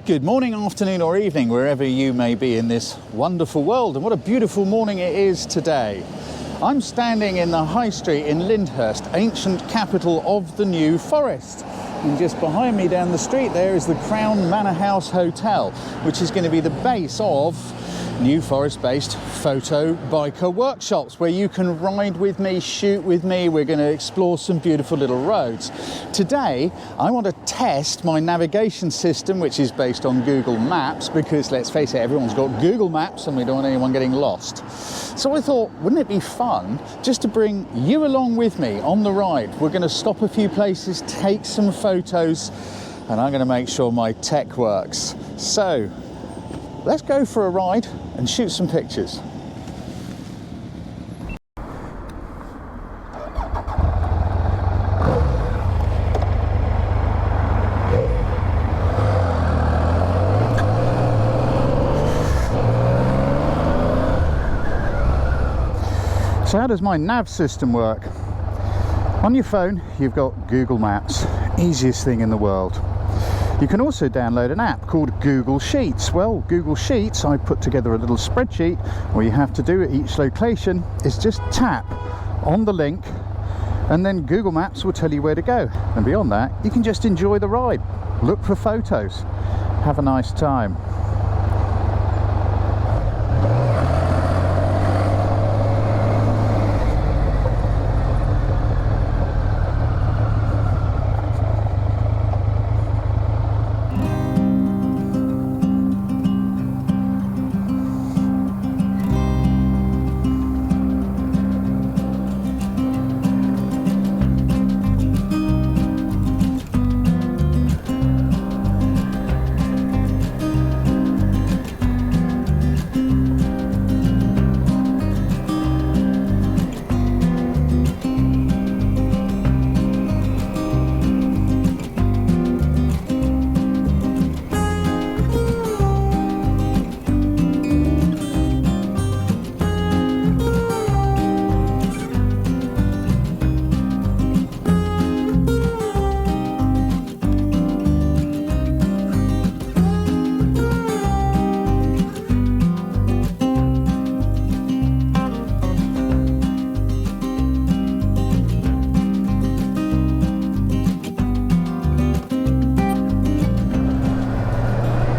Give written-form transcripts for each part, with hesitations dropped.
Good morning, afternoon or evening, wherever you may be in this wonderful world. And what a beautiful morning it is today. I'm standing in the High Street in Lyndhurst, ancient capital of the New Forest. And just behind me down the street there is the Crown Manor House Hotel, which is going to be the base of New Forest-based photo biker workshops where you can ride with me, shoot with me. We're going to explore some beautiful little roads. Today, I want to test my navigation system, which is based on Google Maps, because let's face it, everyone's got Google Maps and we don't want anyone getting lost. So I thought, wouldn't it be fun just to bring you along with me on the ride? We're going to stop a few places, take some photos, and I'm going to make sure my tech works. So let's go for a ride and shoot some pictures. So how does my nav system work? On your phone, you've got Google Maps, easiest thing in the world. You can also download an app called Google Sheets. Well, Google Sheets, I put together a little spreadsheet. All you have to do at each location is just tap on the link and then Google Maps will tell you where to go. And beyond that, you can just enjoy the ride, look for photos, have a nice time.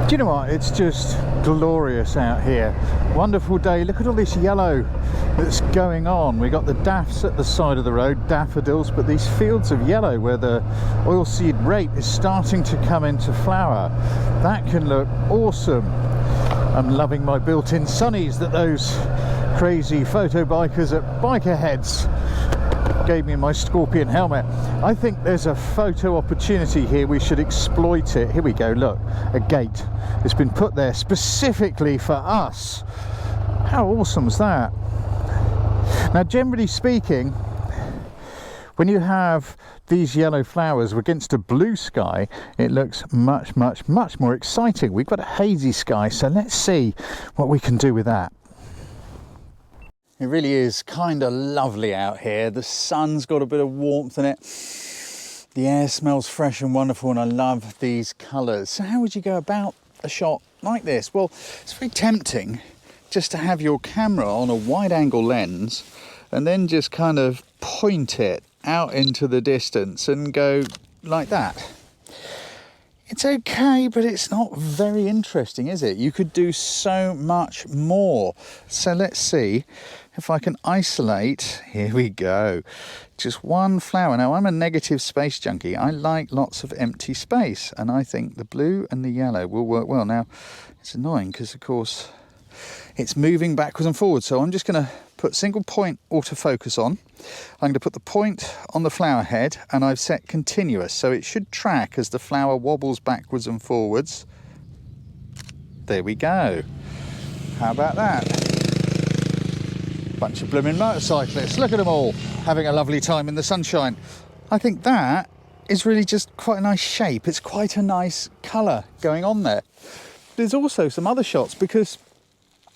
Do you know what? It's just glorious out here. Wonderful day. Look at all this yellow that's going on. We've got the daffs at the side of the road, daffodils, but these fields of yellow where the oilseed rape is starting to come into flower. That can look awesome. I'm loving my built-in sunnies that those crazy photo bikers at Biker Heads gave me my Scorpion helmet. I think there's a photo opportunity here. We should exploit it. Here we go, look, a gate. It's been put there specifically for us. How awesome is that? Now, generally speaking, when you have these yellow flowers against a blue sky, it looks much more exciting. We've got a hazy sky, so let's see what we can do with that. It really is kind of lovely out here. The sun's got a bit of warmth in it. The air smells fresh and wonderful, and I love these colours. So how would you go about a shot like this? Well, it's very tempting just to have your camera on a wide angle lens and then just kind of point it out into the distance and go like that. It's okay, but it's not very interesting, is it? You could do so much more. So let's see if I can isolate. Here we go. Just one flower. Now, I'm a negative space junkie. I like lots of empty space, and I think the blue and the yellow will work well. Now, it's annoying because, of course, it's moving backwards and forwards. So I'm just going to put single point autofocus on. I'm going to put the point on the flower head, and I've set continuous, so it should track as the flower wobbles backwards and forwards. There we go. How about that? Bunch of blooming motorcyclists. Look at them all having a lovely time in the sunshine. I think that is really just quite a nice shape. It's quite a nice colour going on there. There's also some other shots because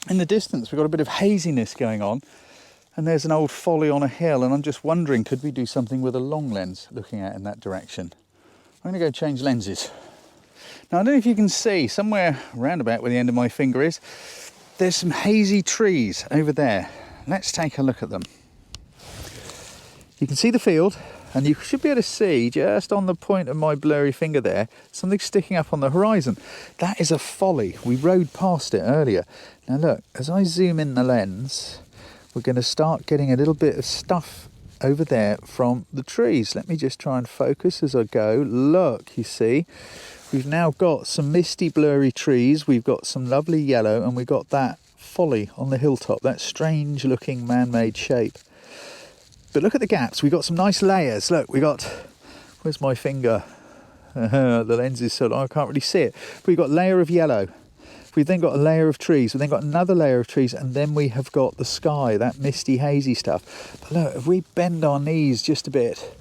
in the distance we've got a bit of haziness going on, and there's an old folly on a hill, and I'm just wondering, could we do something with a long lens looking out in that direction? I'm going to go change lenses. Now, I don't know if you can see, somewhere round about where the end of my finger is, there's some hazy trees over there. Let's take a look at them. You can see the field, and you should be able to see just on the point of my blurry finger there, something sticking up on the horizon. That is a folly. We rode past it earlier. Now look, as I zoom in the lens, we're going to start getting a little bit of stuff over there from the trees. Let me just try and focus as I go. Look, you see, we've now got some misty blurry trees, we've got some lovely yellow, and we've got that folly on the hilltop, that strange looking man-made shape. But look at the gaps, we've got some nice layers. Look, we got, where's my finger? The lens is so long I can't really see it. But we've got a layer of yellow. We've then got a layer of trees. We've then got another layer of trees. And then we have got the sky, that misty, hazy stuff. But look, if we bend our knees just a bit,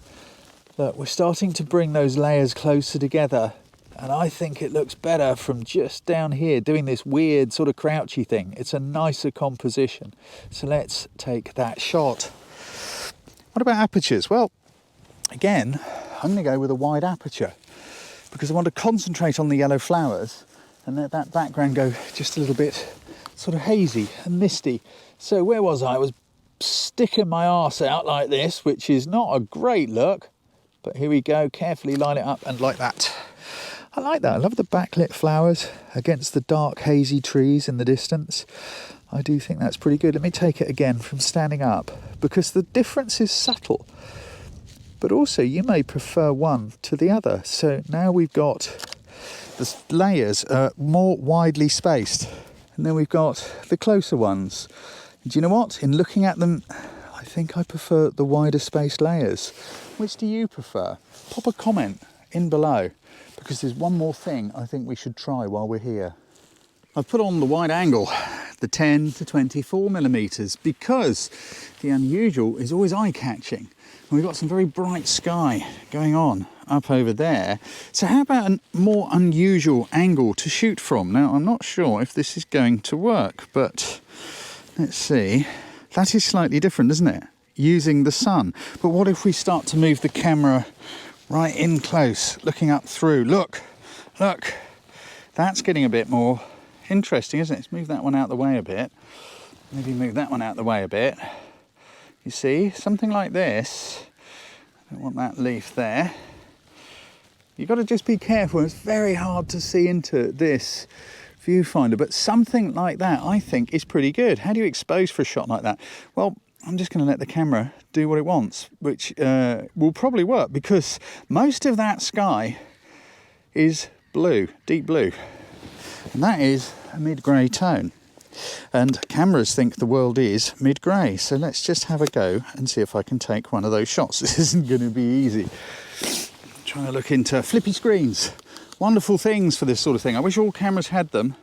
look, we're starting to bring those layers closer together. And I think it looks better from just down here, doing this weird sort of crouchy thing. It's a nicer composition. So let's take that shot. What about apertures? Well, again, I'm going to go with a wide aperture because I want to concentrate on the yellow flowers and let that background go just a little bit sort of hazy and misty. So where was I? I was sticking my arse out like this, which is not a great look, but here we go. Carefully line it up and like that. I like that. I love the backlit flowers against the dark hazy trees in the distance. I do think that's pretty good. Let me take it again from standing up because the difference is subtle. But also you may prefer one to the other. So now we've got the layers are more widely spaced. And then we've got the closer ones. Do you know what? In looking at them, I think I prefer the wider spaced layers. Which do you prefer? Pop a comment in below because there's one more thing I think we should try while we're here. I've put on the wide angle, the 10 to 24 millimeters, because the unusual is always eye-catching. And we've got some very bright sky going on up over there. So how about a more unusual angle to shoot from? Now, I'm not sure if this is going to work, but let's see. That is slightly different, isn't it? Using the sun. But what if we start to move the camera right in close, looking up through? Look, look, that's getting a bit more interesting, isn't it? Let's move that one out the way a bit. Maybe move that one out the way a bit. You see, something like this. I don't want that leaf there. You've got to just be careful. It's very hard to see into this viewfinder, but something like that I think is pretty good. How do you expose for a shot like that? Well, I'm just going to let the camera do what it wants, which will probably work because most of that sky is blue, deep blue. And that is a mid-grey tone. And cameras think the world is mid-grey. So let's just have a go and see if I can take one of those shots. This isn't going to be easy. I'm trying to look into flippy screens. Wonderful things for this sort of thing. I wish all cameras had them.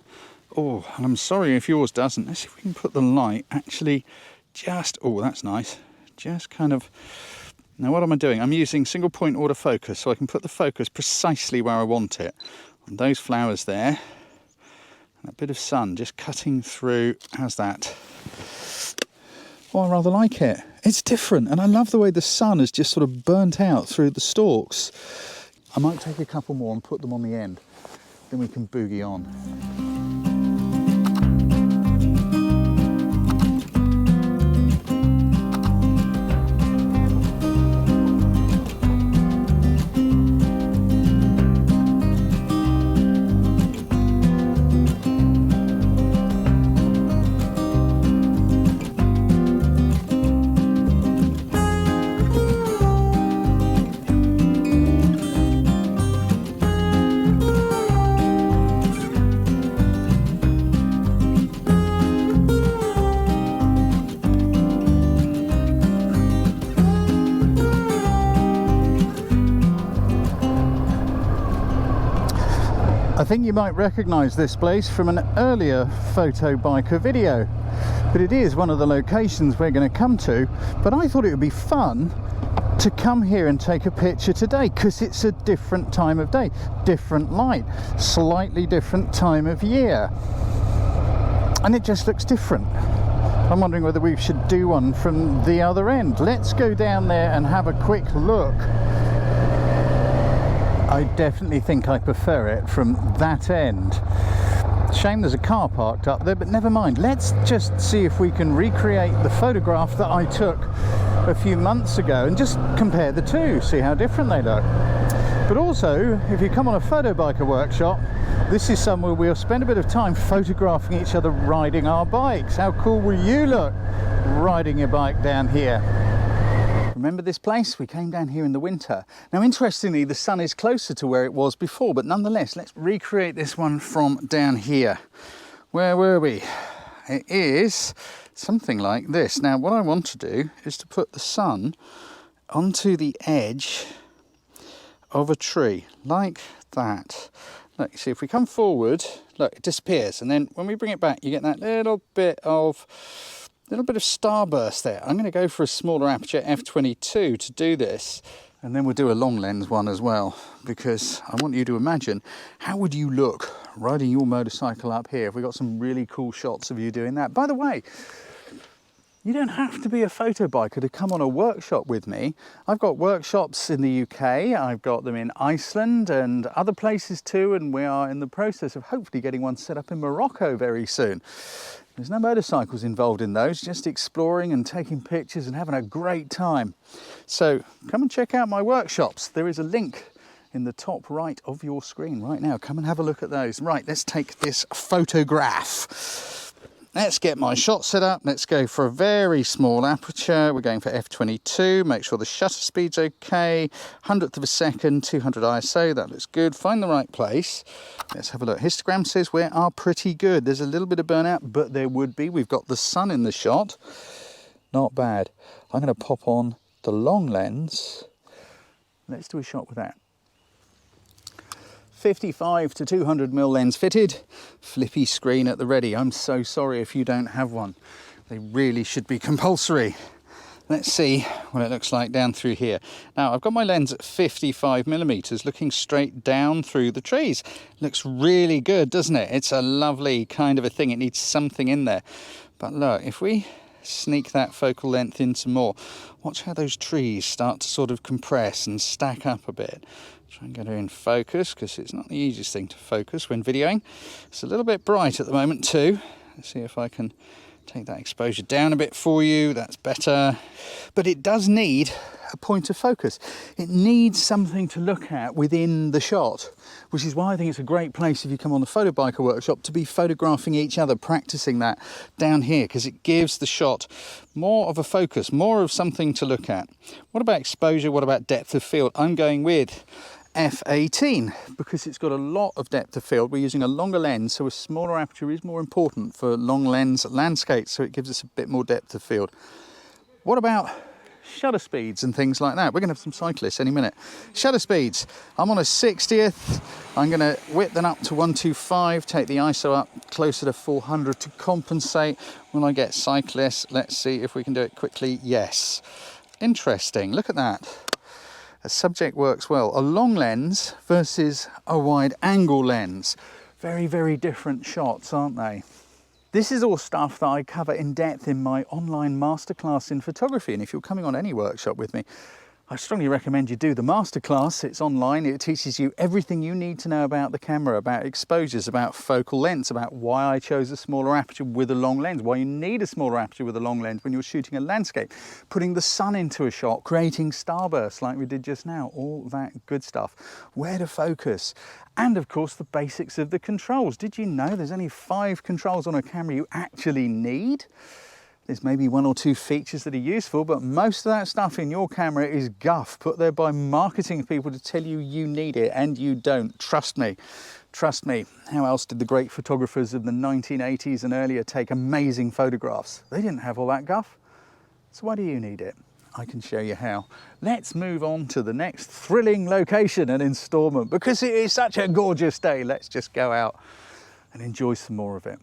Oh, and I'm sorry if yours doesn't. Let's see if we can put the light actually just... Oh, that's nice. Just kind of... Now what am I doing? I'm using single point autofocus so I can put the focus precisely where I want it. On those flowers there. That bit of sun just cutting through. How's that? Oh, I rather like it. It's different, and I love the way the sun has just sort of burnt out through the stalks. I might take a couple more and put them on the end. Then we can boogie on. I think you might recognise this place from an earlier photobiker video, but it is one of the locations we're going to come to. But I thought it would be fun to come here and take a picture today because it's a different time of day, different light, slightly different time of year, and it just looks different. I'm wondering whether we should do one from the other end. Let's go down there and have a quick look. I definitely think I prefer it from that end. Shame there's a car parked up there, but never mind. Let's just see if we can recreate the photograph that I took a few months ago and just compare the two, see how different they look. But also, if you come on a photobiker workshop, this is somewhere we'll spend a bit of time photographing each other riding our bikes. How cool will you look riding your bike down here? Remember this place? We came down here in the winter. Now, interestingly, the sun is closer to where it was before, but nonetheless, let's recreate this one from down here. Where were we? It is something like this. Now, what I want to do is to put the sun onto the edge of a tree, like that. Look, see, if we come forward, look, it disappears, and then when we bring it back, you get that little bit of starburst there. I'm going to go for a smaller aperture f22 to do this, and then we'll do a long lens one as well, because I want you to imagine how would you look riding your motorcycle up here if we got some really cool shots of you doing that. By the way, you don't have to be a photobiker to come on a workshop with me. I've got workshops in the UK, I've got them in Iceland and other places too, and we are in the process of hopefully getting one set up in Morocco very soon. There's no motorcycles involved in those, just exploring and taking pictures and having a great time. So come and check out my workshops. There is a link in the top right of your screen right now. Come and have a look at those. Right, let's take this photograph. Let's get my shot set up. Let's go for a very small aperture. We're going for f22. Make sure the shutter speed's okay. 100th of a second, 200 ISO. That looks good. Find the right place. Let's have a look. Histogram says we are pretty good. There's a little bit of burnout, but there would be. We've got the sun in the shot. Not bad. I'm going to pop on the long lens. Let's do a shot with that. 55 to 200mm lens fitted, flippy screen at the ready. I'm so sorry if you don't have one. They really should be compulsory. Let's see what it looks like down through here. Now, I've got my lens at 55mm, looking straight down through the trees. Looks really good, doesn't it? It's a lovely kind of a thing. It needs something in there. But look, if we sneak that focal length in some more, watch how those trees start to sort of compress and stack up a bit. Try and get her in focus, because it's not the easiest thing to focus when videoing. It's a little bit bright at the moment too. Let's see if I can take that exposure down a bit for you. That's better. But it does need a point of focus. It needs something to look at within the shot, which is why I think it's a great place if you come on the photobiker workshop to be photographing each other, practicing that down here, because it gives the shot more of a focus, more of something to look at. What about exposure? What about depth of field? I'm going with f18 because it's got a lot of depth of field. We're using a longer lens, so a smaller aperture is more important for long lens landscapes, so it gives us a bit more depth of field. What about shutter speeds and things like that? We're going to have some cyclists any minute. Shutter speeds, I'm on a 60th. I'm going to whip them up to 125, take the ISO up closer to 400 to compensate when I get cyclists. Let's see if we can do it quickly. Yes. Interesting, look at that. A subject works well. A long lens versus a wide angle lens. Very, very different shots, aren't they? This is all stuff that I cover in depth in my online masterclass in photography. And if you're coming on any workshop with me, I strongly recommend you do the masterclass. It's online. It teaches you everything you need to know about the camera, about exposures, about focal lengths, about why I chose a smaller aperture with a long lens, why you need a smaller aperture with a long lens when you're shooting a landscape, putting the sun into a shot, creating starbursts like we did just now, all that good stuff, where to focus, and of course the basics of the controls. Did you know there's only 5 controls on a camera you actually need? There's maybe 1 or 2 features that are useful, but most of that stuff in your camera is guff, put there by marketing people to tell you you need it, and you don't. Trust me. Trust me. How else did the great photographers of the 1980s and earlier take amazing photographs? They didn't have all that guff. So why do you need it? I can show you how. Let's move on to the next thrilling location and installment, because it is such a gorgeous day. Let's just go out and enjoy some more of it.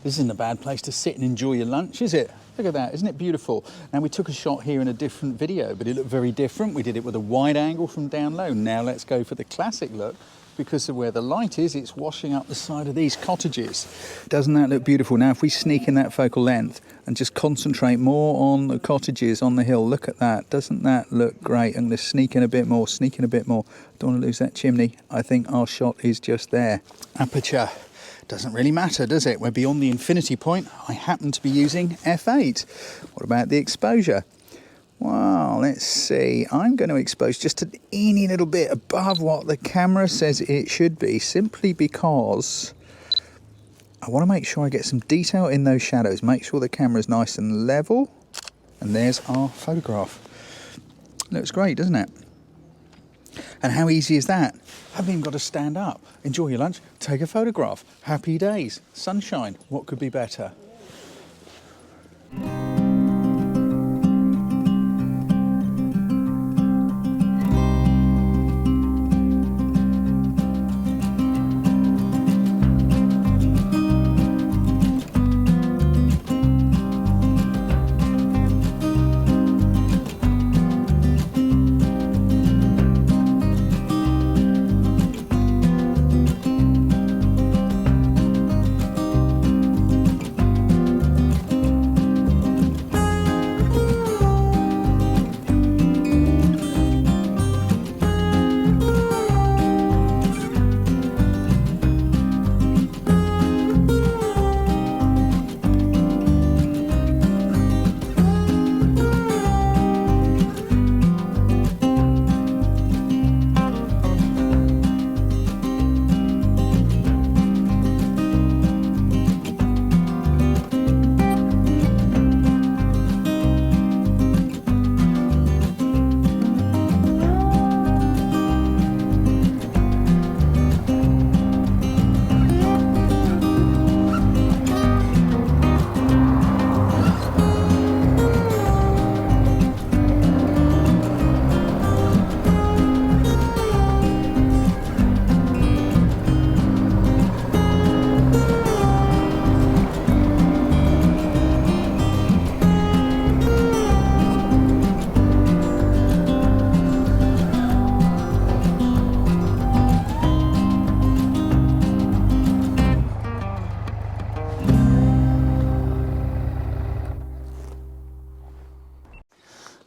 This isn't a bad place to sit and enjoy your lunch, is it? Look at that, isn't it beautiful? Now, we took a shot here in a different video, but it looked very different. We did it with a wide angle from down low. Now let's go for the classic look. Because of where the light is, it's washing up the side of these cottages. Doesn't that look beautiful? Now, if we sneak in that focal length and just concentrate more on the cottages on the hill, look at that. Doesn't that look great? I'm going to sneak in a bit more, sneak in a bit more. Don't want to lose that chimney. I think our shot is just there. Aperture. Doesn't really matter, does it? We're beyond the infinity point. I happen to be using f8. What about the exposure? Well, let's see. I'm going to expose just a teeny little bit above what the camera says it should be, simply because I want to make sure I get some detail in those shadows. Make sure the camera's nice and level. And there's our photograph. Looks great, doesn't it? And how easy is that? Haven't even got to stand up. Enjoy your lunch, take a photograph. Happy days, sunshine. What could be better?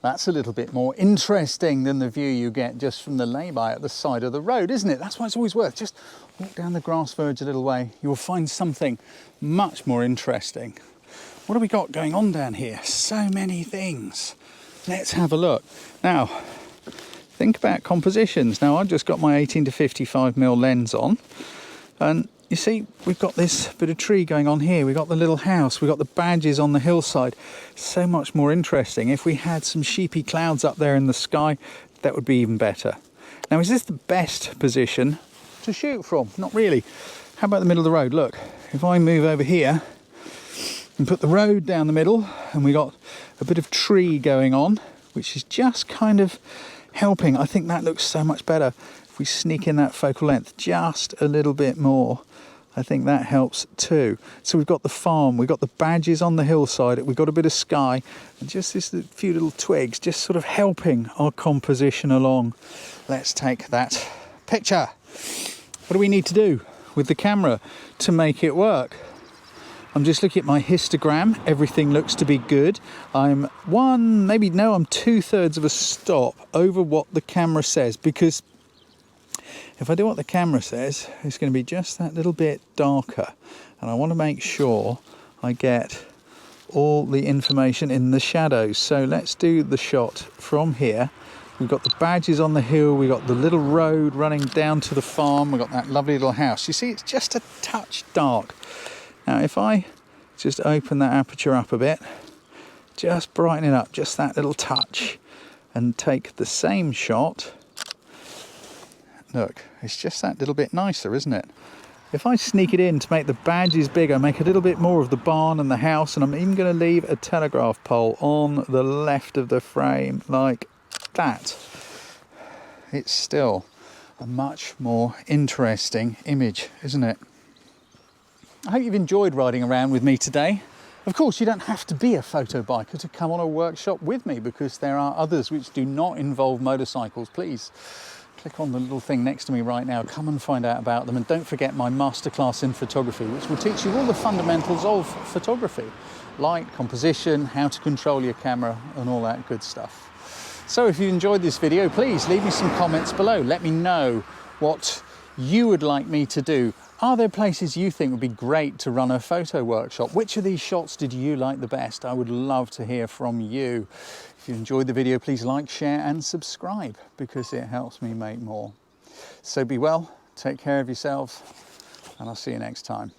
That's a little bit more interesting than the view you get just from the lay-by at the side of the road, isn't it? That's why it's always worth just walk down the grass verge a little way. You will find something much more interesting. What have we got going on down here? So many things. Let's have a look. Now, think about compositions. Now, I've just got my 18 to 55mm lens on, and you see, we've got this bit of tree going on here. We've got the little house. We've got the badges on the hillside. So much more interesting. If we had some sheepy clouds up there in the sky, that would be even better. Now, is this the best position to shoot from? Not really. How about the middle of the road? Look, if I move over here and put the road down the middle, and we got a bit of tree going on, which is just kind of helping. I think that looks so much better. If we sneak in that focal length just a little bit more, I think that helps too. So we've got the farm, we've got the badges on the hillside, we've got a bit of sky, and just this few little twigs just sort of helping our composition along. Let's take that picture. What do we need to do with the camera to make it work? I'm just looking at my histogram. Everything looks to be good. I'm maybe 2/3 of a stop over what the camera says, because if I do what the camera says, it's going to be just that little bit darker. And I want to make sure I get all the information in the shadows. So let's do the shot from here. We've got the badges on the hill, we've got the little road running down to the farm, we've got that lovely little house. You see, it's just a touch dark. Now, if I just open that aperture up a bit, just brighten it up, just that little touch, and take the same shot. Look, it's just that little bit nicer, isn't it? If I sneak it in to make the badges bigger, make a little bit more of the barn and the house, and I'm even going to leave a telegraph pole on the left of the frame like that, it's still a much more interesting image, isn't it? I hope you've enjoyed riding around with me today. Of course, you don't have to be a photo biker to come on a workshop with me, because there are others which do not involve motorcycles. Please click on the little thing next to me right now, come and find out about them, and don't forget my masterclass in photography, which will teach you all the fundamentals of photography: light, composition, how to control your camera and all that good stuff. So if you enjoyed this video, please leave me some comments below. Let me know what you would like me to do. Are there places you think would be great to run a photo workshop? Which of these shots did you like the best? I would love to hear from you. If you enjoyed the video, please like, share and subscribe, because it helps me make more. So be well, take care of yourselves, and I'll see you next time.